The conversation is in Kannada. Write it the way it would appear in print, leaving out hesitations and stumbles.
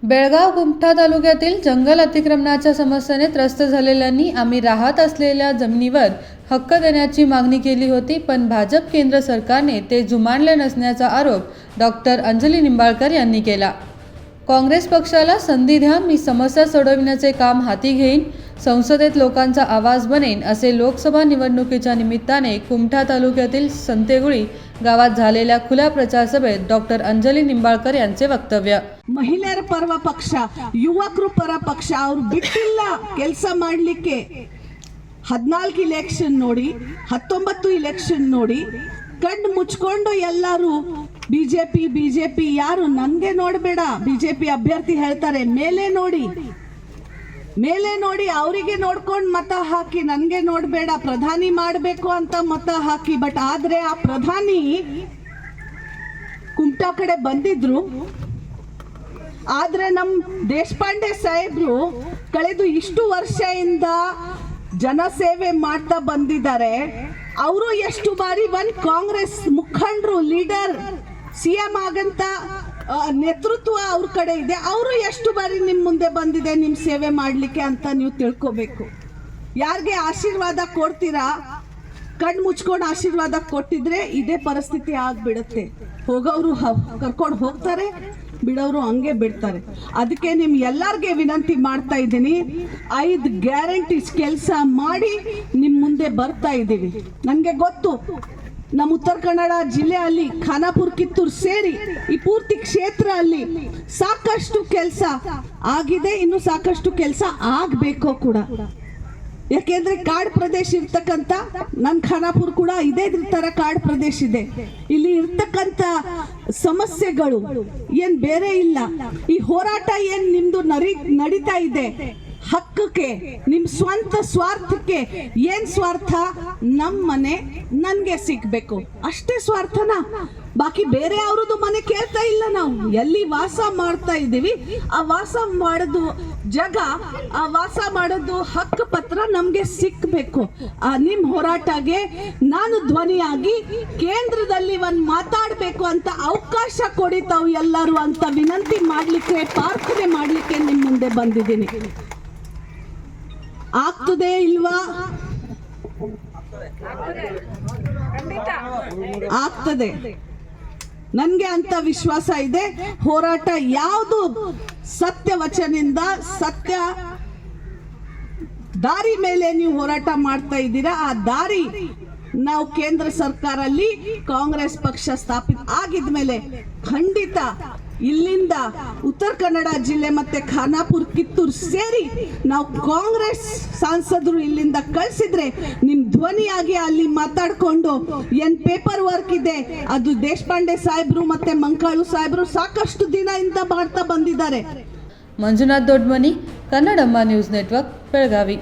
बेळगाव कुमठा तालुक्यातील जंगल अतिक्रमणाच्या समस्येने त्रस्त झालेल्यांनी आम्ही राहत असलेल्या जमिनीवर हक्क देण्याची मागणी केली होती, पण भाजप केंद्र सरकारने ते जुमानले नसल्याचा आरोप डॉक्टर अंजली निंबाळकर यांनी केला। काँग्रेस पक्षाला संधी द्या, मी समस्या सोडविण्याचे काम हाती घेईन, संसदेत लोकांचा आवाज बनेन, असे लोकसभा निवडणुकीच्या निमित्ताने कुमठा तालुक्यातील संतेगुळी गावात झालेल्या खुल्या प्रचार सभेत डॉक्टर अंजली निंबाळकर यांचे वक्तव्य। ಮಹಿಳೆಯರ ಪರ ಪಕ್ಷ, ಯುವಕರ ಪರ ಪಕ್ಷ ಅವರು ಬಿಟ್ಟಿಲ್ಲ ಕೆಲಸ ಮಾಡಲಿಕ್ಕೆ। 14 ಇಲೆಕ್ಷನ್ ನೋಡಿ, 19 ಇಲೆಕ್ಷನ್ ನೋಡಿ, ಕಣ್ಣು ಮುಚ್ಕೊಂಡು ಎಲ್ಲರೂ ಬಿಜೆಪಿ ಯಾರು ನನಗೆ ನೋಡಬೇಡ, ಬಿಜೆಪಿ ಅಭ್ಯರ್ಥಿ ಹೇಳ್ತಾರೆ ಮೇಲೆ ನೋಡಿ ಅವರಿಗೆ ನೋಡ್ಕೊಂಡು ಮತ ಹಾಕಿ, ನನಗೆ ನೋಡಬೇಡ, ಪ್ರಧಾನಿ ಮಾಡಬೇಕು ಅಂತ ಮತ ಹಾಕಿ। ಬಟ್ ಆದ್ರೆ ಆ ಪ್ರಧಾನಿ ಕುಮಟಾ ಕಡೆ ಬಂದಿದ್ರು, ಆದ್ರೆ ನಮ್ಮ ದೇಶಪಾಂಡೆ ಸಾಹೇಬ್ರು ಕಳೆದು ಇಷ್ಟು ವರ್ಷದಿಂದ ಜನಸೇವೆ ಮಾಡ್ತಾ ಬಂದಿದ್ದಾರೆ। ಅವರು ಎಷ್ಟು ಬಾರಿ ಕಾಂಗ್ರೆಸ್ ಮುಖಂಡರು ಲೀಡರ್ ಸಿಎಂ ಆಗಂತ ನೇತೃತ್ವ ಅವ್ರ ಕಡೆ ಇದೆ, ಅವರು ಎಷ್ಟು ಬಾರಿ ನಿಮ್ಮ ಮುಂದೆ ಬಂದಿದೆ ನಿಮ್ಮ ಸೇವೆ ಮಾಡಲಿಕ್ಕೆ ಅಂತ ನೀವು ತಿಳ್ಕೋಬೇಕು। ಯಾರಿಗೆ ಆಶೀರ್ವಾದ ಕೊಡ್ತೀರಾ, ಕಣ್ಣು ಮುಚ್ಕೊಂಡು ಆಶೀರ್ವಾದ ಕೊಟ್ಟಿದ್ರೆ ಇದೇ ಪರಿಸ್ಥಿತಿ ಆಗ್ಬಿಡುತ್ತೆ। ಹೋಗೋರು ಕರ್ಕೊಂಡು ಹೋಗ್ತಾರೆ, ಬಿಡೋರು ಹಂಗೆ ಬಿಡ್ತಾರೆ। ಅದಕ್ಕೆ ನಿಮ್ ಎಲ್ಲರಿಗೆ ವಿನಂತಿ ಮಾಡ್ತಾ ಇದ್ದೀನಿ, 5 ಗ್ಯಾರಂಟೀಸ್ ಕೆಲಸ ಮಾಡಿ ನಿಮ್ ಮುಂದೆ ಬರ್ತಾ ಇದ್ದೀವಿ। ನನಗೆ ಗೊತ್ತು ನಮ್ಮ ಉತ್ತರ ಕನ್ನಡ ಜಿಲ್ಲೆಯಲ್ಲಿ ಖಾನಾಪುರ, ಕಿತ್ತೂರು ಸೇರಿ ಈ ಪೂರ್ತಿ ಕ್ಷೇತ್ರ ಅಲ್ಲಿ ಸಾಕಷ್ಟು ಕೆಲಸ ಆಗಿದೆ, ಇನ್ನು ಸಾಕಷ್ಟು ಕೆಲಸ ಆಗಬೇಕು ಕೂಡ। ಯಾಕೆಂದ್ರೆ ಕಾಡು ಪ್ರದೇಶ ಇರ್ತಕ್ಕಂಥ ನನ್ನ ಖಾನಾಪುರ ಕೂಡ ಇದೇ ತರ ಕಾಡು ಪ್ರದೇಶ ಇದೆ। ಇಲ್ಲಿ ಇರ್ತಕ್ಕಂಥ ಸಮಸ್ಯೆಗಳು ಏನ್ ಬೇರೆ ಇಲ್ಲ। ಈ ಹೋರಾಟ ಏನ್ ನಿಮ್ದು ನಡೀತಾ ಇದೆ ಹಕ್ಕಕ್ಕೆ, ನಿಮ್ ಸ್ವಂತ ಸ್ವಾರ್ಥಕ್ಕೆ, ಏನ್ ಸ್ವಾರ್ಥ, ನಮ್ ಮನೆ ನನ್ಗೆ ಸಿಗ್ಬೇಕು ಅಷ್ಟೇ ಸ್ವಾರ್ಥನ, ಬಾಕಿ ಬೇರೆ ಅವ್ರದ್ದು ಮನೆ ಕೇಳ್ತಾ ಇಲ್ಲ। ನಾವು ಎಲ್ಲಿ ವಾಸ ಮಾಡ್ತಾ ಇದ್ದೀವಿ ಆ ವಾಸ ಮಾಡೋದು ಜಾಗ, ಆ ವಾಸ ಮಾಡೋದು ಹಕ್ಕು ಪತ್ರ ನಮ್ಗೆ ಸಿಕ್ಬೇಕು। ನಿಮ್ ಹೋರಾಟಗೆ ನಾನು ಧ್ವನಿಯಾಗಿ ಕೇಂದ್ರದಲ್ಲಿ ಒಂದ್ ಮಾತಾಡ್ಬೇಕು ಅಂತ ಅವಕಾಶ ಕೊಡಿ ತಾವು ಎಲ್ಲರೂ ಅಂತ ವಿನಂತಿ ಮಾಡ್ಲಿಕ್ಕೆ, ಪ್ರಾರ್ಥನೆ ಮಾಡ್ಲಿಕ್ಕೆ ನಿಮ್ ಮುಂದೆ ಬಂದಿದ್ದೀನಿ। ಆಗ್ತದೆ ಇಲ್ವಾ? ಆಗ್ತದೆ, ನನ್ಗೆ ಅಂತ ವಿಶ್ವಾಸ ಇದೆ। ಹೋರಾಟ ಯಾವುದು ಸತ್ಯ ವಚನದಿಂದ, ಸತ್ಯ ದಾರಿ ಮೇಲೆ ನೀವು ಹೋರಾಟ ಮಾಡ್ತಾ ಇದ್ದೀರಾ, ಆ ದಾರಿ ನಾವು ಕೇಂದ್ರ ಸರ್ಕಾರಲ್ಲಿ ಕಾಂಗ್ರೆಸ್ ಪಕ್ಷ ಸ್ಥಾಪಿತ ಆಗಿದ್ಮೇಲೆ ಖಂಡಿತ ಇಲ್ಲಿಂದ ಉತ್ತರ ಕನ್ನಡ ಜಿಲ್ಲೆ ಮತ್ತೆ ಖಾನಾಪುರ, ಕಿತ್ತೂರು ಸೇರಿ ನಾವು ಕಾಂಗ್ರೆಸ್ ಸಂಸದರು ಇಲ್ಲಿಂದ ಕಳಿಸಿದ್ರೆ ನಿಮ್ ಧ್ವನಿಯಾಗಿ ಅಲ್ಲಿ ಮಾತಾಡ್ಕೊಂಡು ಏನ್ ಪೇಪರ್ ವರ್ಕ್ ಇದೆ ಅದು ದೇಶಪಾಂಡೆ ಸಾಹೇಬ್ರು ಮತ್ತೆ ಮಂಕಾಳು ಸಾಹೇಬ್ರು ಸಾಕಷ್ಟು ದಿನದಿಂದ ಮಾಡ್ತಾ ಬಂದಿದ್ದಾರೆ। Manjunath Dodmani, Kannadamma news network, Belagavi.